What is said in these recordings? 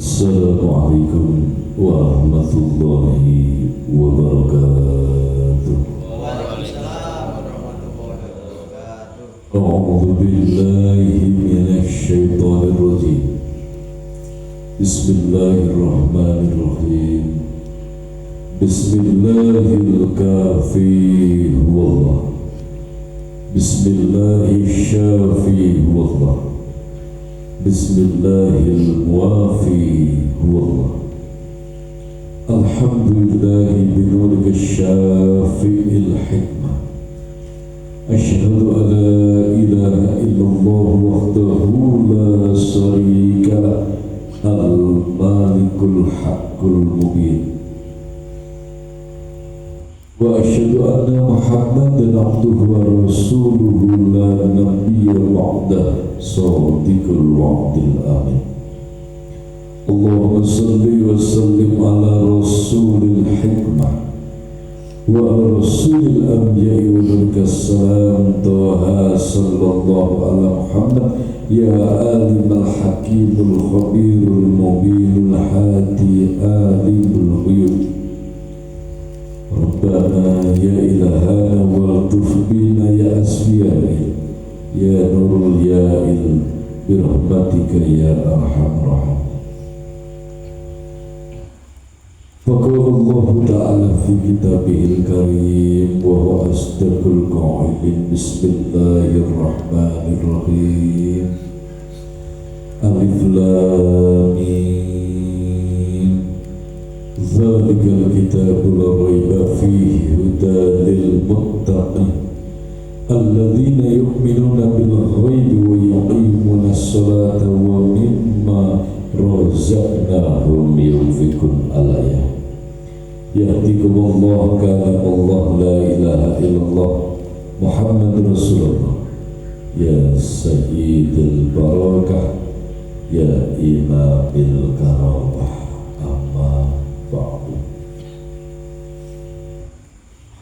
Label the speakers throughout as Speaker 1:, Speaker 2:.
Speaker 1: Assalamualaikum warahmatullahi wabarakatuh.
Speaker 2: Waalaikumsalam warahmatullahi wabarakatuh.
Speaker 1: A'udzu billahi minasy syaithanir rajim. Bismillahirrahmanirrahim. Bismillahil kafi wallah. Bismillahis syafi wallah. Bismillahil muafi huwallah. Alhamdulillahi binurika syafi'il hikmah. Asyhadu an la ilaha illallah wahdahu la syarika lah, al-malikul haqqul mubin. Wa asyhadu anna Muhammadan abduhu wa rasuluhu la nabiyya ba'dah. Shadiqul wa'dil amin. Allahumma salli wa sallim ala rasulil hikmah wa ala rasulil anbiya'i wa nurkas salam Taha sallallahu ala Muhammad ya alimul hakimul khabirul mubinul hadi alimul ghuyub. Rabbana ya ilahana wa tufbina ya asfiyani ya nurul ya'il birahmatika ya arhamar rahimin. Faqala Allah ta'ala fi kitabihil karim wa huwa asdaqul qa'ilin. Bismillahirrahmanirrahim. Alif lam mim. Zalikal kitabu la raiba fihi hudan lil muttaqin alladzina yu'minuna bil ghaibi wa yuqimuna as-salata wa mimma razaqnahum yunfiqun. Al-ayah. Yahdikumullah kalamullah la ilaha illallah Muhammad Rasulullah ya sayyidul barakah ya imamil karamah. Amma ba'du.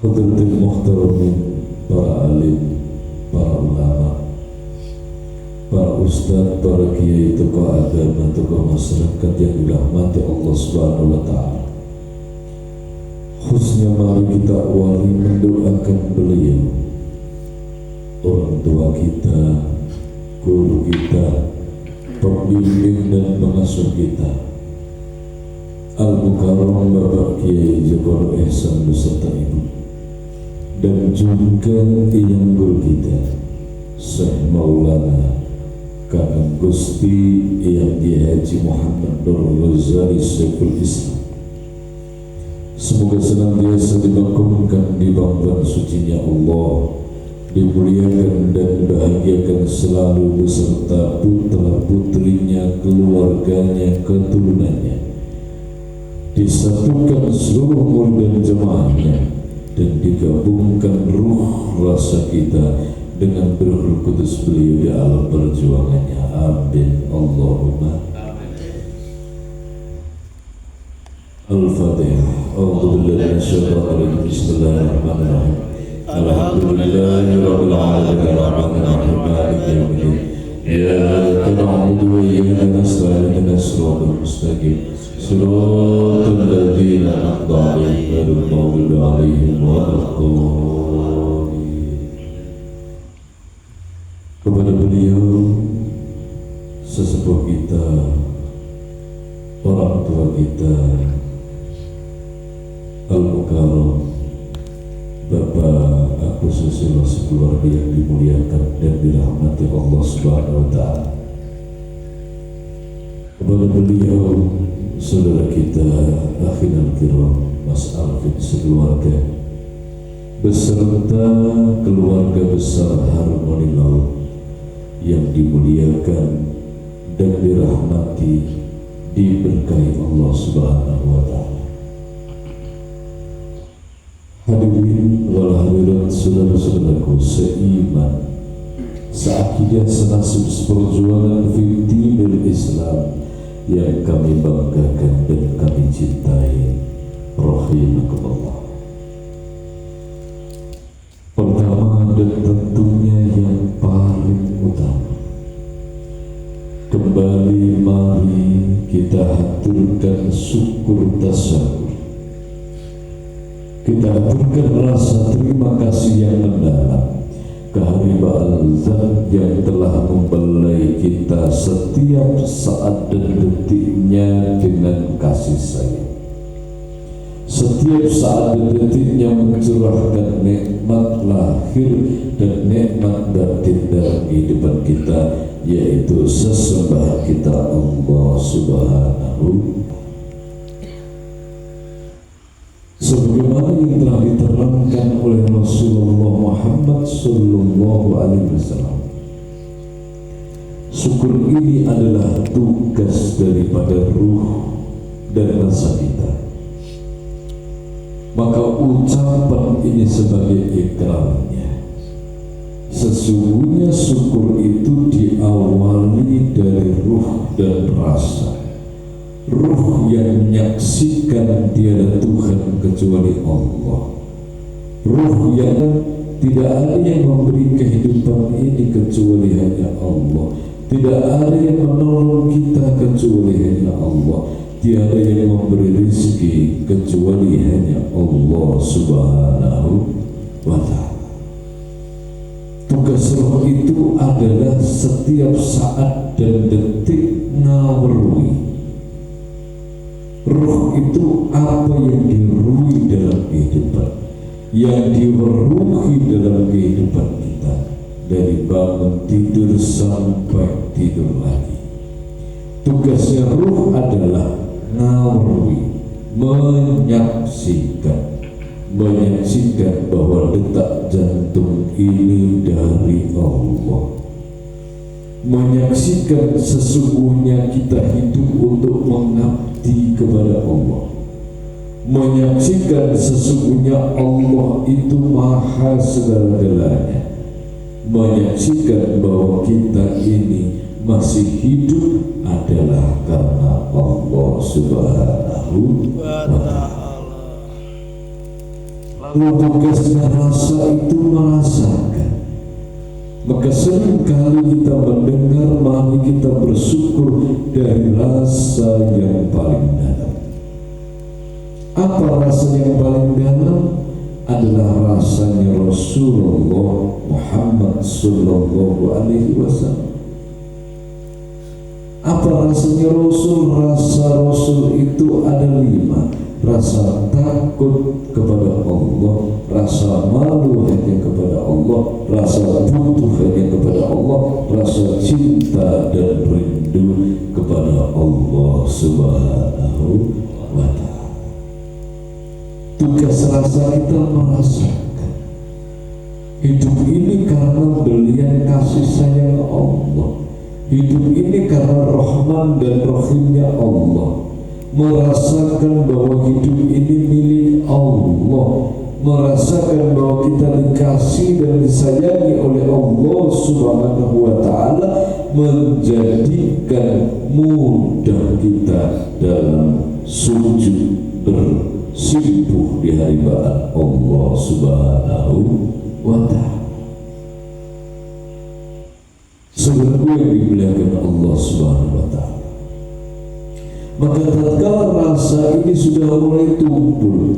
Speaker 1: Hadratul muhtaramin, para alim, para ulama, para ustadz, para kiai, tokoh agama, tokoh masyarakat yang dirahmati Allah Subhanahu wa Ta'ala. Khususnya mari kita awali mendoakan beliau, orang tua kita, guru kita, pembimbing dan pengasuh kita, Al-Mukarram Bapak Kiai Joko Ihsan beserta ibu, dan juga yang guru kita Syekh Maulana Kakang Gusti yang Haji Muhammad Nur Ghazali Syekhul Islam. Semoga senantiasa dibangunkan di bangkuan sucinya Allah, dimuliakan dan dibahagiakan selalu beserta putra putrinya, keluarganya, keturunannya, disatukan seluruh murid dan jemaahnya, dan digabungkan ruh rasa kita dengan Ruhul Kudus beliau di alam perjuangannya. Amin Allahumma Al-Fatihah. A'udzu billahi minasyaitonir rajim. Bismillahirrahmanirrahim. Alhamdulillahi rabbil alamin arrahmanir rahim maliki yaumiddin. Iyyaka na'budu wa iyyaka nasta'in ihdinas siratal mustaqim siratal ladzina an'amta 'alaihim ghairil maghdubi 'alaihim waladdallin. Kepada beliau, sesepuh kita, orang tua kita, Al-Mukarram Bapak Agus Susilo sekeluarga yang dimuliakan dan dirahmati Allah Subhanahu wa Ta'ala. Kepada beliau, saudara kita Akhinal Kiram Mas Alvin sekeluarga, beserta keluarga besar Harmoni Laut yang dimuliakan dan dirahmati, diberkahi Allah Subhanahu wa Ta'ala. Hadirin wal hadirat, saudara-saudaraku seiman, seakidah, senasib, seperjuangan fi dinil Islam yang kami banggakan dan kami cintai, rahimakumullah. Pertama dan tentunya yang paling utama, kembali mari kita haturkan syukur tasyukur. Kita haturkan rasa terima kasih yang mendalam kehadiran Zat yang telah membelai kita setiap saat dan detiknya dengan kasih sayang. Setiap saat dan detiknya mencurahkan nikmat lahir dan nikmat batin dalam kehidupan kita, yaitu sesembahan kita Allah Subhanahu. Sebagaimana yang telah diterangkan oleh Rasulullah Muhammad Sallallahu Alaihi Wasallam, syukur ini adalah tugas daripada ruh dan rasa kita. Maka ucapan ini sebagai ikrarnya. Sesungguhnya syukur itu diawali dari ruh dan rasa. Ruh yang menyaksikan tiada Tuhan kecuali Allah. Ruh yang tidak ada yang memberi kehidupan ini kecuali hanya Allah. Tidak ada yang menolong kita kecuali hanya Allah. Tiada yang memberi rezeki kecuali hanya Allah Subhanahu wa ta'ala. Tugas roh itu adalah setiap saat dan detik ngawerui. Roh itu apa yang dirui dalam kehidupan, yang diweruhi dalam kehidupan kita, dari bangun tidur sampai tidur lagi. Tugasnya ruh adalah ngawerui, menyaksikan bahwa detak jantung ini dari Allah. Menyaksikan sesungguhnya kita hidup untuk mengabdi kepada Allah. Menyaksikan sesungguhnya Allah itu maha segala-galanya. Menyaksikan bahwa kita ini masih hidup adalah karena Allah Subhanahu wa ta'ala. Lalu tugasnya rasa itu merasakan. Maka seringkali kita mendengar, mari kita bersyukur dari rasa yang paling dalam. Apa rasa yang paling dalam? Adalah rasanya Rasulullah Muhammad Sallallahu Alaihi Wasallam. Apa rasanya Rasul? Rasa Rasul itu ada 5. Rasa takut kepada Allah, rasa malu hanya kepada Allah, rasa butuh hanya kepada Allah, rasa cinta dan rindu kepada Allah Subhanahu wa ta'ala. Tugas rasa kita merasakan hidup ini karena belian kasih sayang Allah. Hidup ini karena Rahman dan Rahimnya Allah. Merasakan bahwa hidup ini milik Allah, merasakan bahwa kita dikasih dan disayangi oleh Allah Subhanahu wa ta'ala, menjadikan mudah kita dalam sujud bersimpuh di hadirat Allah Subhanahu wa ta'ala. Saudaraku yang dimuliakan Allah Subhanahu wa ta'ala, maka tatkala rasa ini sudah mulai tumpul,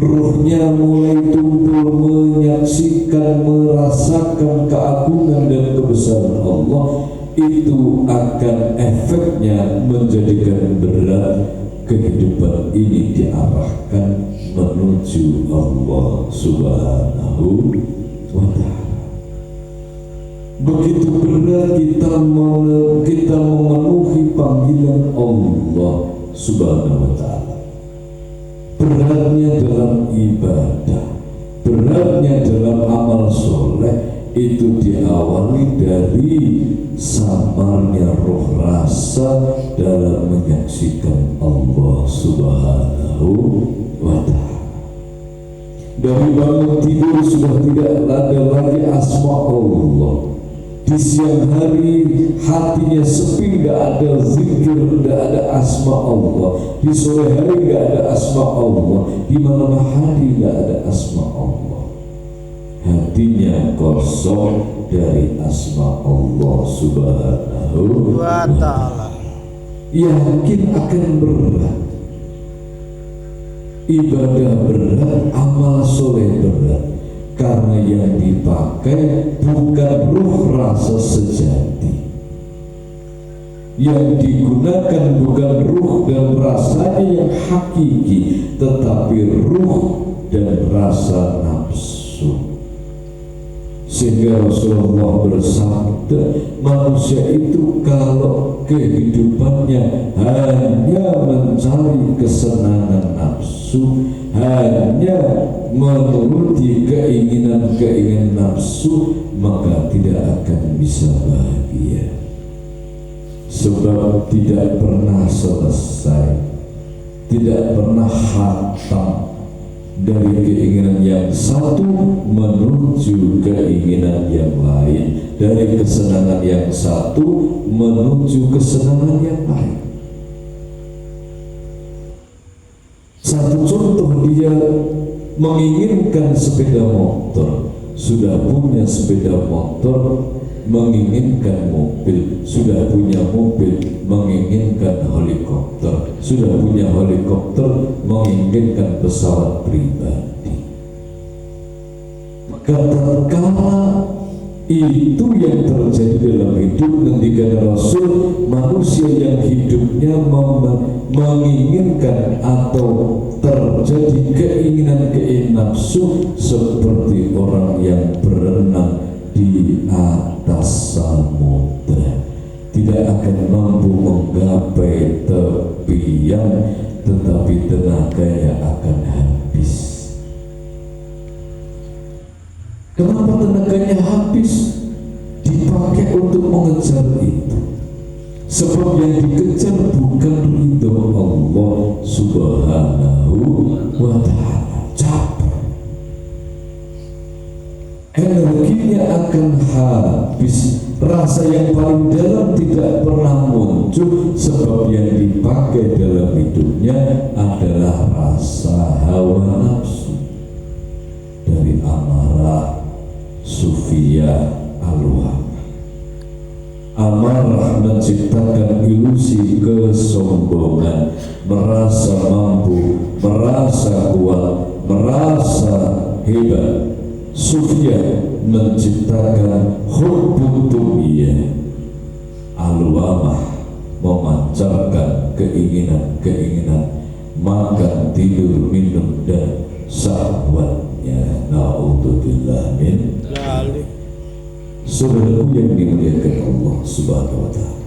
Speaker 1: ruhnya mulai tumpul, menyaksikan, merasakan keagungan dan kebesaran Allah, itu akan efeknya menjadikan berat kehidupan ini diarahkan menuju Allah Subhanahu wa ta'ala. Begitu berat kita memenuhi panggilan Allah Subhanahu wa ta'ala. Beratnya dalam ibadah, beratnya dalam amal soleh, itu diawali dari samarnya roh rasa dalam menyaksikan Allah Subhanahu wa ta'ala. Dari bangun tidur sudah tidak ada lagi asma Allah. Di siang hari hatinya sepi, tidak ada zikir, tidak ada asma Allah. Di sore hari tidak ada asma Allah. Di malam hari tidak ada asma Allah. Hatinya kosong dari asma Allah Subhanahu wa ta'ala. yakin akan berat. Ibadah berat, amal soleh berat, karena yang dipakai bukan ruh rasa sejati. Yang digunakan bukan ruh dan rasanya yang hakiki, tetapi ruh dan rasa nafsu. Sehingga Rasulullah bersabda, manusia itu kalau kehidupannya hanya mencari kesenangan nafsu, hanya menuruti keinginan-keinginan nafsu, maka tidak akan bisa bahagia. Sebab tidak pernah selesai, tidak pernah hatam dari keinginan yang satu menuju keinginan yang lain, dari kesenangan yang satu menuju kesenangan yang lain. Satu contoh, dia menginginkan sepeda motor, sudah punya sepeda motor, menginginkan mobil, sudah punya mobil, menginginkan helikopter, sudah punya helikopter, menginginkan pesawat pribadi. Maka tatkala itu yang terjadi dalam hidup, ngendikan Rasul, manusia yang hidupnya menginginkan atau terjadi keinginan-keinginan nafsu seperti orang yang berenang di atas samudra, tidak akan mampu menggapai tepian, tetapi tenaganya akan habis. Kenapa tenaganya habis? Dipakai untuk mengejar itu. Sebab yang dikejar bukan ridho Allah Subhanahu wa ta'ala. Capek, energinya akan habis, rasa yang paling dalam tidak pernah muncul, sebab yang dipakai dalam hidupnya adalah rasa hawa nafsu. Dari amarah, sufiyah, alwah. Amarah menciptakan ilusi kesombongan, merasa mampu, merasa kuat, merasa hebat. Sufiyah menciptakan hubbud dunya, alwamah memancarkan keinginan-keinginan makan, tidur, minum, dan syahwatnya. Na'udzubillah min dzalik. Saudaraku yang dimuliakan Allah Subhanahu wa ta'ala,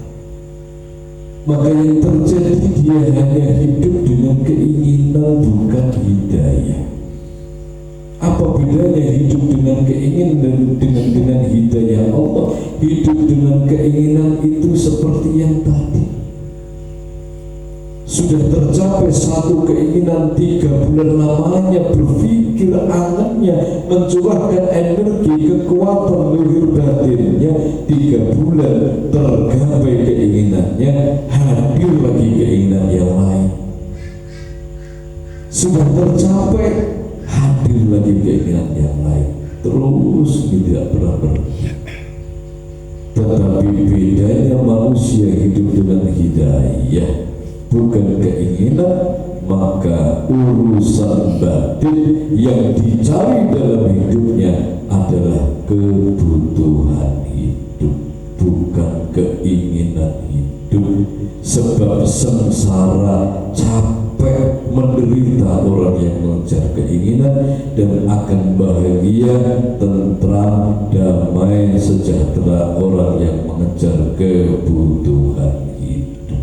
Speaker 1: maka yang terjadi, dia hanya hidup dengan keinginan, bukan hidayah. Apa bedanya hidup dengan keinginan dengan hidayah Allah? Hidup dengan keinginan itu seperti yang tadi, sudah tercapai satu keinginan, 3 bulan lamanya berpikir, angannya mencurahkan energi, kekuatan luhur batinnya, 3 bulan tergapai keinginannya, hadir lagi keinginan yang lain. Sudah tercapai, hadir lagi keinginan yang lain, terus tidak pernah berhenti. Tetapi bedanya manusia hidup dengan hidayah, bukan keinginan, maka urusan batin yang dicari dalam hidupnya adalah kebutuhan hidup, bukan keinginan hidup. Sebab sengsara, capek, menderita orang yang mengejar keinginan, dan akan bahagia, tentram, damai, sejahtera orang yang mengejar kebutuhan hidup.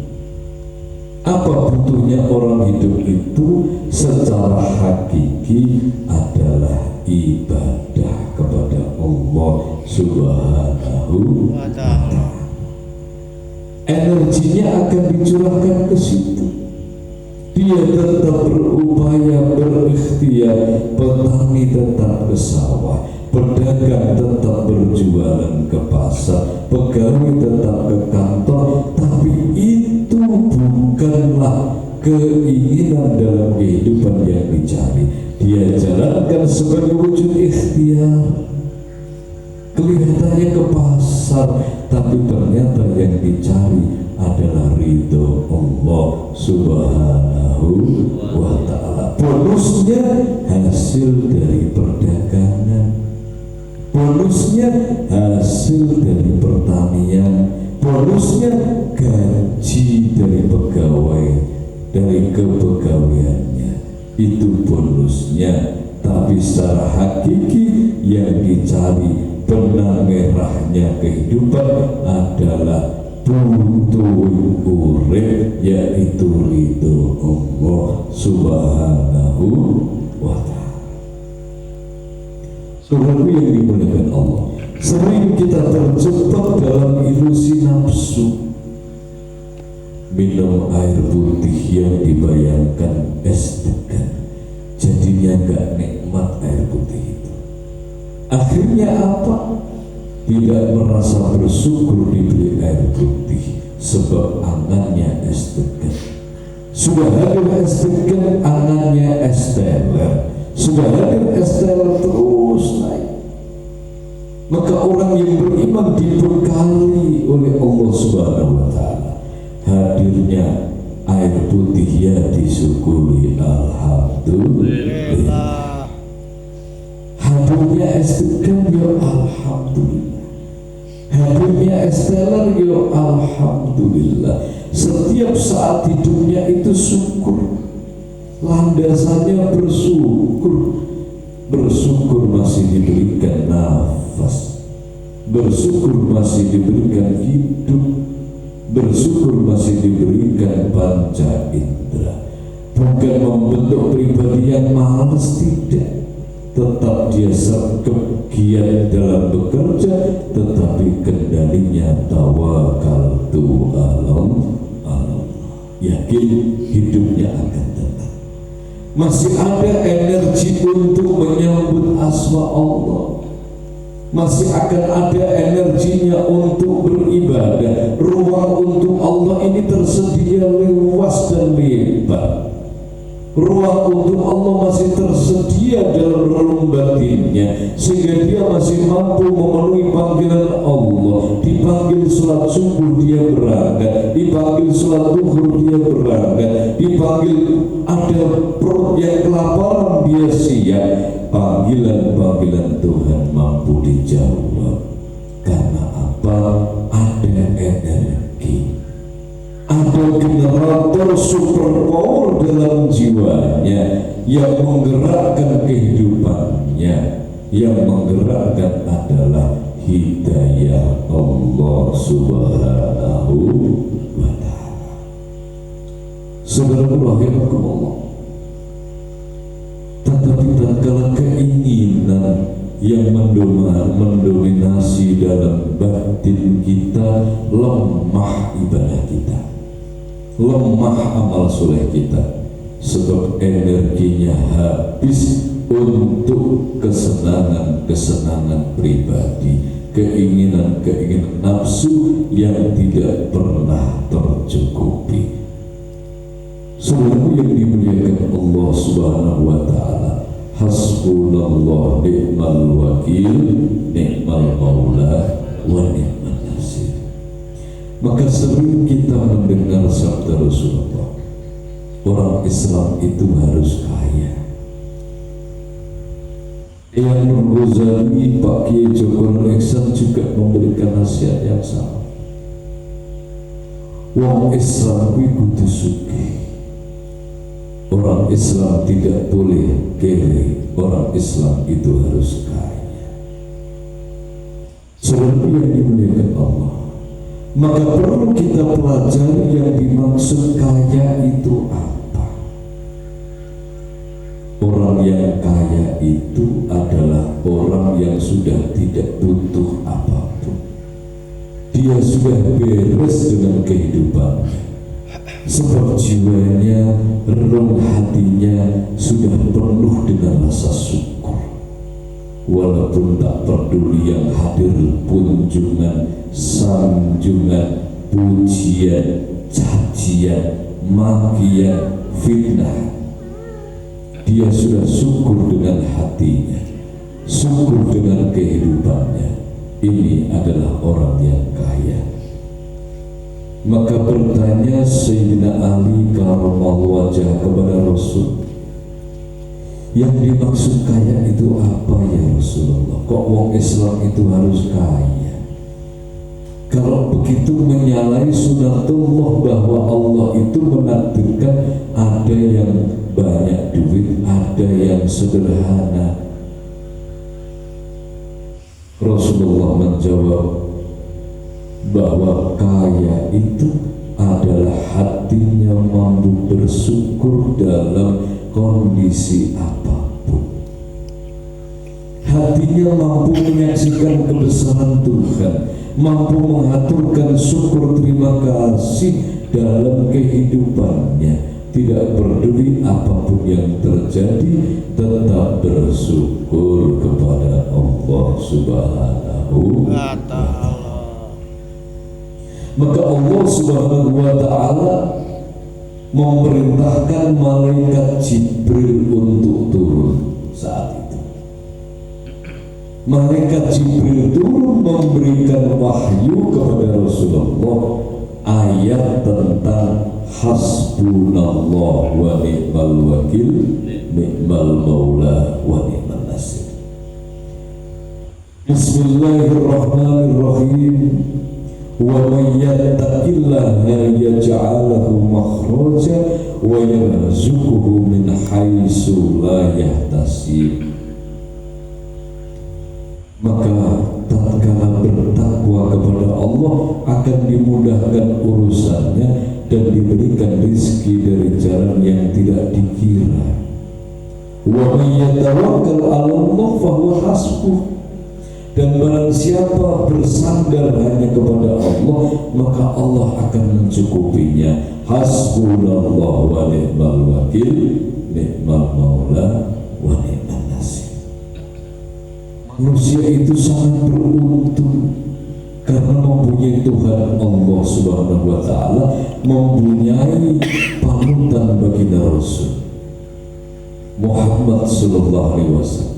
Speaker 1: Apa butuhnya orang hidup itu secara hakiki adalah ibadah kepada Allah Subhanahu wa ta'ala. Energinya akan dicurahkan ke situ. Dia tetap berupaya, berikhtiar, petani tetap ke sawah, pedagang tetap berjualan ke pasar, pegawai tetap ke kantor, tapi itu bukanlah keinginan dalam kehidupan yang dicari. Dia jalankan sebagai wujud ikhtiar. Kelihatannya ke pasar, tapi ternyata yang dicari adalah adalah ridho Allah Subhanahu wa ta'ala. Bonusnya hasil dari perdagangan, bonusnya hasil dari pertanian, bonusnya gaji dari pegawai, dari kepegawaiannya. Itu bonusnya. Tapi secara hakiki yang dicari benang merahnya kehidupan adalah butuh urip, yaitu ridho Allah Subhanahu wa ta'ala. Saudaraku yang dimuliakan Allah, sering kita terjebak dalam ilusi nafsu. Minum air putih yang dibayangkan es degan, jadinya gak nikmat air putih itu. Akhirnya apa? Tidak merasa bersyukur diberi air putih, sebab angannya es degan. Sudah hadir es degan, angannya es teler. Sudah hadir es teler, terus naik. Maka orang yang beriman dibekali oleh Allah Subhanahu wa ta'ala. Hadirnya air putih ya disyukuri, alhamdulillah. Hadirnya es degan ya alhamdulillah. Hadirnya es teler ya alhamdulillah. Setiap saat hidupnya itu syukur, landasannya bersyukur. Bersyukur masih diberikan nafas, bersyukur masih diberikan hidup, bersyukur masih diberikan panca indera. Bukan membentuk pribadi yang malas, tidak. Tetap dia sergap giat dalam bekerja, tetapi kendalinya tawakaltu Allah. Yakin hidupnya akan tenang. Masih ada energi untuk menyambut asma Allah. Masih akan ada energinya untuk beribadah. Ruang untuk Allah ini tersedia luas dan lebar. Ruang untuk Allah masih tersedia dalam relung batinnya, sehingga dia masih mampu memenuhi panggilan Allah. Dipanggil sholat subuh dia berangkat, dipanggil sholat duhur dia berangkat, dipanggil ada perut yang kelaparan dia siap. Panggilan-panggilan Tuhan mampu dijawab. Karena apa? Ada energi, ada generator super power dalam jiwanya yang menggerakkan kehidupannya. Yang menggerakkan adalah hidayah Allah Subhanahu wa ta'ala. Saudaraku rahimakumullah, tetapi tatkala keinginan yang mendominasi dalam batin kita, lemah ibadah kita, lemah amal soleh kita, sebab energinya habis untuk kesenangan-kesenangan pribadi, keinginan-keinginan nafsu yang tidak pernah tercukupi. Saudaraku yang dimuliakan Allah Subhanahu wa ta'ala, hasbunallah ni'mal wakil, ni'mal maula, wa ni'mal nasir. Maka sering kita mendengar sabda Rasulullah, orang Islam itu harus kaya. Yang Ghazali, Pak Kiai Joko Reksan juga memberikan nasihat yang sama. Wong Islam kudu sugih. Orang Islam tidak boleh kere, orang Islam itu harus kaya. Seperti yang dimuliakan Allah, maka perlu kita pelajari yang dimaksud kaya itu apa. Orang yang kaya itu adalah orang yang sudah tidak butuh apapun. Dia sudah beres dengan kehidupannya, sebab jiwanya, relung hatinya sudah penuh dengan rasa syukur. Walaupun tak peduli yang hadir kunjungan, sanjungan, pujian, cacian, makian, fitnah, dia sudah syukur dengan hatinya, syukur dengan kehidupannya. Ini adalah orang yang kaya. Maka bertanya Sayyidina Ali karramallahu wajhah kepada Rasul, yang dimaksud kaya itu apa ya Rasulullah? Kok wong Islam itu harus kaya? Kalau begitu menyalahi sunatullah bahwa Allah itu menakdirkan ada yang banyak duit, ada yang sederhana. Rasulullah menjawab bahwa kaya itu adalah hatinya mampu bersyukur dalam kondisi apapun. Hatinya mampu menyaksikan kebesaran Tuhan, mampu mengaturkan syukur terima kasih dalam kehidupannya. Tidak peduli apapun yang terjadi, tetap bersyukur kepada Allah Subhanahu wa Ta'ala. Maka Allah Subhanahu wa Ta'ala memerintahkan malaikat Jibril untuk turun saat itu. Malaikat Jibril turun memberikan wahyu kepada Rasulullah ayat tentang hasbunallah wa ni'mal wakil, ni'mal maula wa ni'mal nasir. Bismillahirrahmanirrahim. Wa may yattaqillaha yaj'al lahu makhraja wa yarzuqhu min haitsu la yahtasib. Maka tatkala bertakwa kepada Allah akan dimudahkan urusannya dan diberikan rezeki dari jalan yang tidak dikira. Wa may yatawakkal 'ala Allah fa huwa hasbuh. Dan barang siapa bersandar hanya kepada Allah, maka Allah akan mencukupinya. Hasbunallah wa ni'mal wakil, ni'mal maula wa ni'mal nasir. Manusia itu sangat beruntung karena mempunyai Tuhan Allah Subhanahu wa Ta'ala, mempunyai panutan baginda Rasul Muhammad sallallahu alaihi wasallam.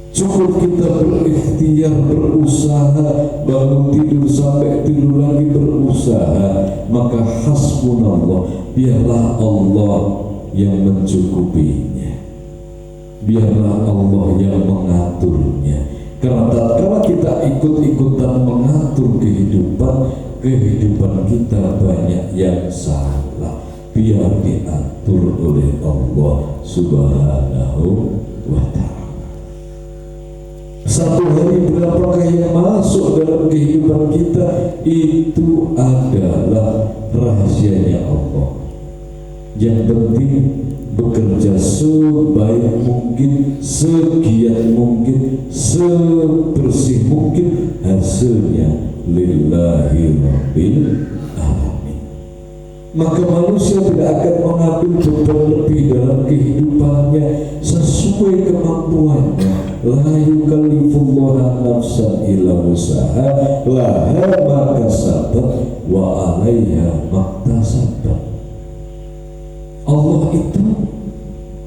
Speaker 1: Cukup kita berikhtiar, berusaha, bangun tidur sampai tidur lagi berusaha, maka hasbunallah, biarlah Allah yang mencukupinya, biarlah Allah yang mengaturnya. Karena tatkala kita ikut-ikutan mengatur kehidupan kita banyak yang salah. Biar diatur oleh Allah Subhanahu wa Ta'ala. Satu hari berapakah yang masuk dalam kehidupan kita, itu adalah rahasianya Allah. Yang penting bekerja sebaik mungkin, segiat mungkin, sebersih mungkin, hasilnya lillahi rabbil alamin. Maka manusia tidak akan mengambil beban lebih dalam kehidupannya, sesuai kemampuannya. La yukallifullahu nafsan illa wus'aha, laha ma kasabat wa 'alaiha maktasabat. Allah itu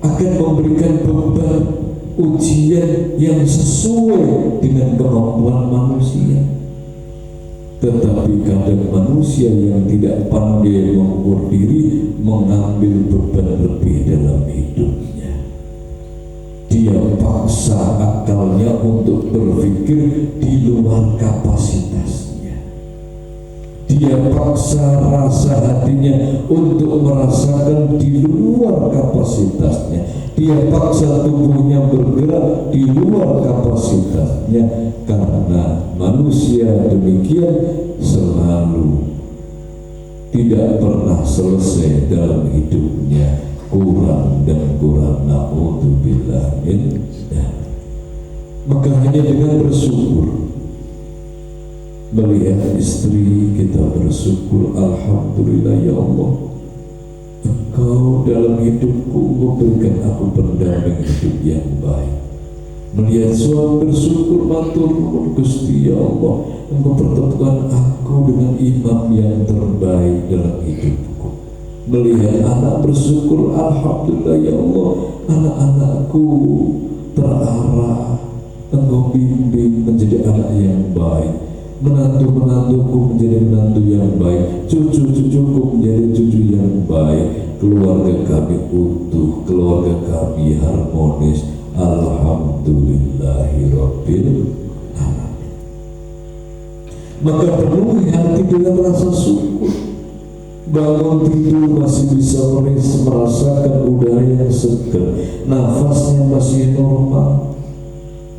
Speaker 1: akan memberikan beban ujian yang sesuai dengan kemampuan manusia. Tetapi kadang manusia yang tidak pandai mengukur diri mengambil beban lebih dalam hidupnya. Dia paksa akalnya untuk berpikir di luar kapasitasnya. Dia paksa rasa hatinya untuk merasakan di luar kapasitasnya. Dia paksa tubuhnya bergerak di luar kapasitasnya. Karena manusia demikian selalu tidak pernah selesai dalam hidupnya, kurang dan kurang, na'udzubillah min dzalik. Maka hanya dengan bersyukur, melihat istri kita bersyukur, alhamdulillah ya Allah, Engkau dalam hidupku memberikan aku pendamping hidup yang baik. Melihat suami bersyukur, matur nuwun Gusti ya Allah, Engkau pertemukan aku dengan imam yang terbaik dalam hidupku. Melihat anak bersyukur, alhamdulillah ya Allah, anak-anakku terarah, Engkau bimbing menjadi anak yang baik. menantu-menantuku menjadi menantu yang baik, cucu-cucuku menjadi cucu yang baik, keluarga kami utuh, keluarga kami harmonis. Alhamdulillahirabbil alamin. Maka penuhi hati dengan rasa syukur. Bangun tidur masih bisa merasakan udara yang segar, nafasnya masih normal.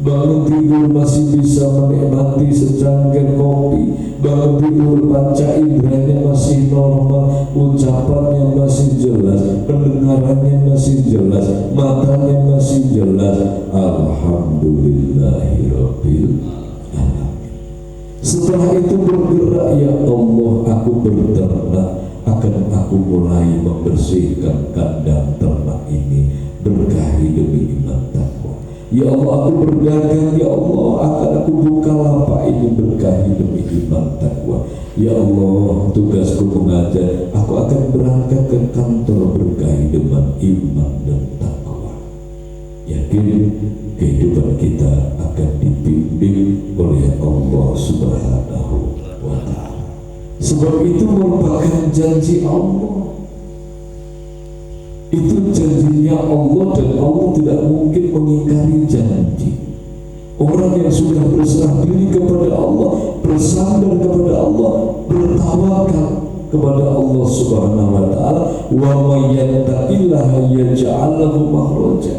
Speaker 1: Bangun tidur masih bisa menikmati secangkir kopi. Bangun tidur panca inderanya masih normal, ucapannya masih jelas, pendengarannya masih jelas, matanya masih jelas. Alhamdulillahirabbil alamin. Setelah itu bergerak, ya Allah, aku berternak, akan aku mulai membersihkan kandang ternak ini, berkahi demi iman takwa. Ya Allah, aku berdagang, ya Allah, akan aku buka lapak ini, berkahi demi iman takwa. Ya Allah, tugasku mengajar, aku akan berangkat ke kantor, berkahi dengan iman dan takwa. Yakin kehidupan kita akan dibimbing oleh Allah Subhanahu wa ta'ala. Sebab itu merupakan janji Allah. Itu janjinya Allah, dan Allah tidak mungkin mengingkari janji. Orang yang sudah berserah diri kepada Allah, bersandar kepada Allah, bertawakal kepada Allah Subhanahu wa ta'ala, wa may yattaqillaha yaj'al lahu makhraja.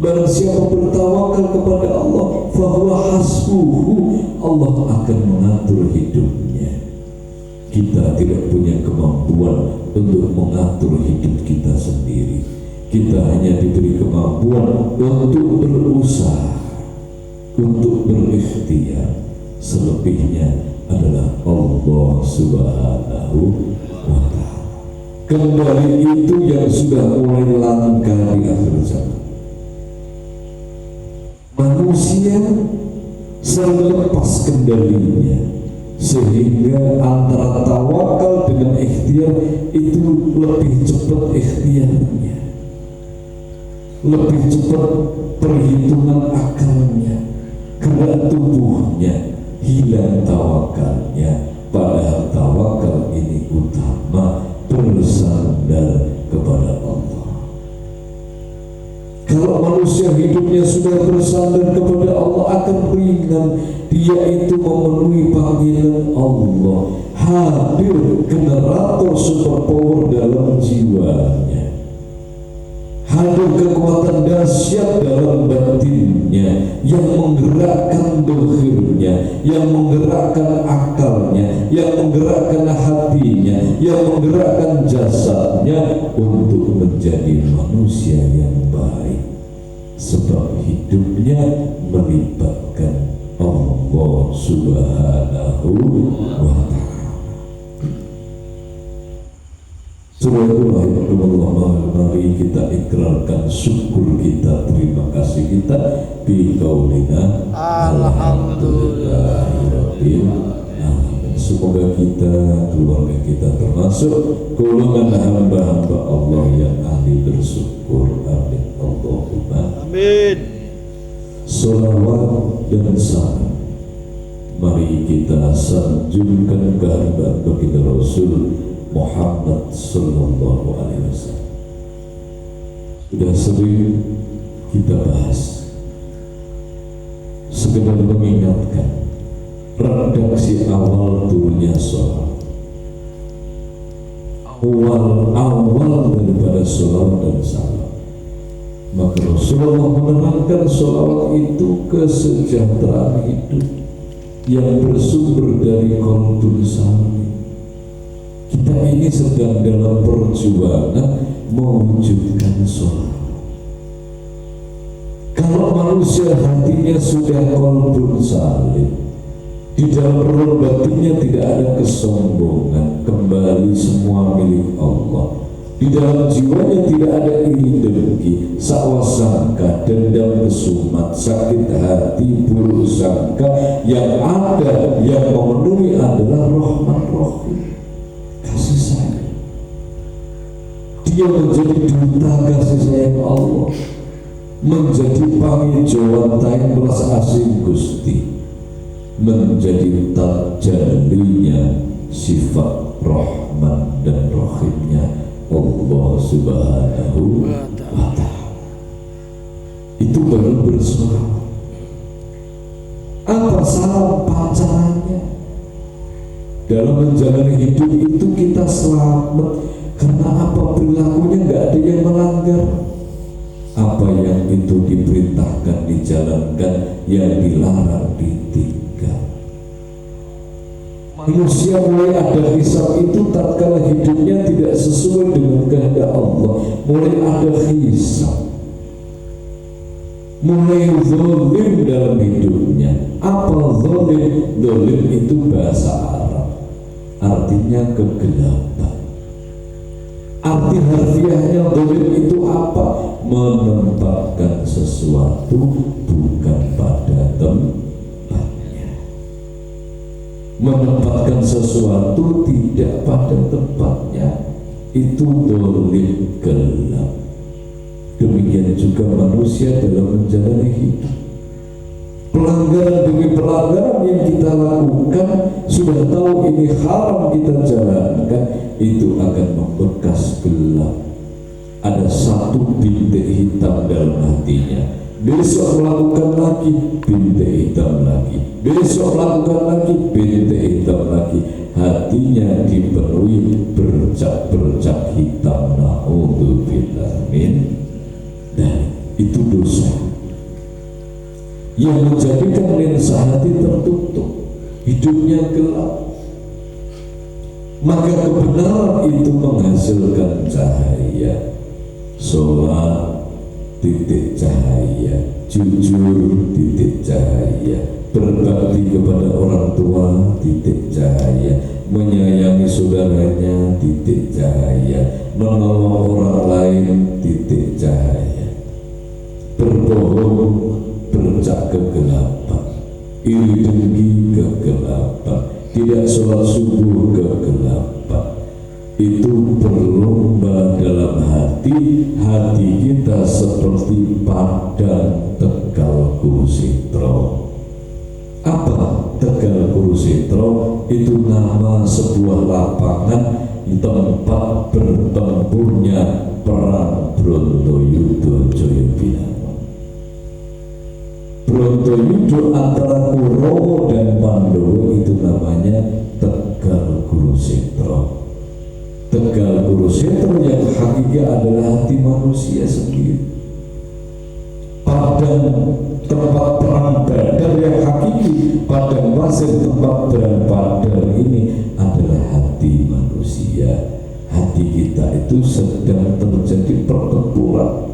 Speaker 1: Barang siapa bertawakal kepada Allah, fahuwa hasbuhu, Allah akan mengatur hidupnya. Kita tidak punya kemampuan untuk mengatur hidup kita sendiri. Kita hanya diberi kemampuan untuk berusaha, untuk berikhtiar. Selebihnya adalah Allah Subhanahu wa ta'ala. Kembali itu yang sudah mulai langka di akhir zaman. Manusia sering lepas kendalinya, sehingga antara tawakal dengan ikhtiar itu lebih cepat ikhtiarnya, lebih cepat perhitungan akalnya, gerak tubuhnya, hilang tawakalnya. Padahal tawakal ini utama, bersandar kepada Allah. Kalau manusia hidupnya sudah bersandar kepada Allah, akan ringan dia itu memenuhi panggilan Allah, hadir generator superpower dalam jiwanya, hadir kekuatan dahsyat dalam batinnya yang menggerakkan dohirnya, yang menggerakkan akalnya, yang menggerakkan hatinya, yang menggerakkan jasadnya untuk menjadi manusia yang baik. Sebab hidupnya melibatkan Allah Subhanahu wa ta'ala. Subhanallah, mari kita ikrarkan syukur kita, terima kasih kita bi qaulina alhamdulillahirabbil alamin. Semoga kita, keluarga kita termasuk golongan hamba-hamba Allah yang ahli bersyukur. Amin. Allahumma
Speaker 2: Amin.
Speaker 1: Salawat dan salam mari kita sanjungkan kehadiran baginda Rasul Muhammad sallallahu alaihi wasallam. Sudah sering kita bahas, sekedar mengingatkan redaksi awal turunnya sholat, awal daripada sholat dan salam. Maka Rasulullah menerangkan sholawat itu kesejahteraan hidup yang bersumber dari qalbun salim. Kita ini sedang dalam perjuangan mewujudkan sholat. Kalau manusia hatinya sudah qalbun salim, di dalam relung batinnya tidak ada kesombongan, kembali semua milik Allah. Di dalam jiwanya tidak ada iri dengki, sakwa sangka, dendam kesumat, sakit hati, buruk sangka. Yang ada, yang memenuhi adalah rahman rahim, kasih sayang. Dia menjadi duta kasih sayang Allah, menjadi pangijauan taing belas asing Gusti, menjadi tajallinya sifat Rahman dan Rahimnya Allah Subhanahu wa Ta'ala. Itu baru bersuara. Apa salah pacarannya? Dalam menjalani hidup itu kita selamat karena apa? Perilakunya nggak ada yang melanggar. Apa yang itu diperintahkan dijalankan, yang dilarang ditinggal. Manusia mulai ada hisab itu tatkala hidupnya tidak sesuai dengan kehendak Allah, mulai ada hisab, mulai zalim dalam hidupnya. Apa zalim? Zalim itu bahasa Arab, artinya kegelapan. Arti harfiahnya zalim itu apa? Menempatkan sesuatu bukan pada tempatnya, menempatkan sesuatu tidak pada tempatnya. Itu zalim, gelap. Demikian juga manusia dalam menjalani hidup. Pelanggaran demi pelanggaran yang kita lakukan, sudah tahu ini haram kita jalankan, itu akan membekas gelap. Ada satu bintik hitam dalam hatinya. Besok melakukan lagi, bintik hitam lagi. Besok melakukan lagi, bintik hitam lagi. Hatinya dipenuhi bercak-bercak hitam. Na'udzubillah min. Dan itu dosa yang menjadikan lensa hati tertutup, hidupnya gelap. Maka kebenaran itu menghasilkan cahaya. Sholat, titik cahaya. Jujur, titik cahaya. Berbakti kepada orang tua, titik cahaya. Menyayangi saudaranya, titik cahaya. Menolong orang lain, titik cahaya. Berbohong, bercak kegelapan. Iri dengki, kegelapan. Tidak sholat subuh, kegelapan. Itu berlomba dalam hati. Hati kita seperti padang Tegal Kurusetro. Apa Tegal Kurusetro? Itu nama sebuah lapangan tempat bertempurnya perang Brontoyudo Joyobinangun. Brontoyudo antara Kurawa dan Pandowo itu namanya Tegal Kurusetro. Tegal Kurusetro yang hakiki adalah hati manusia sendiri. Padang tempat perang Badar yang hakiki, padang pasir tempat perang Badar ini adalah hati manusia. Hati kita itu sedang terjadi pertempuran.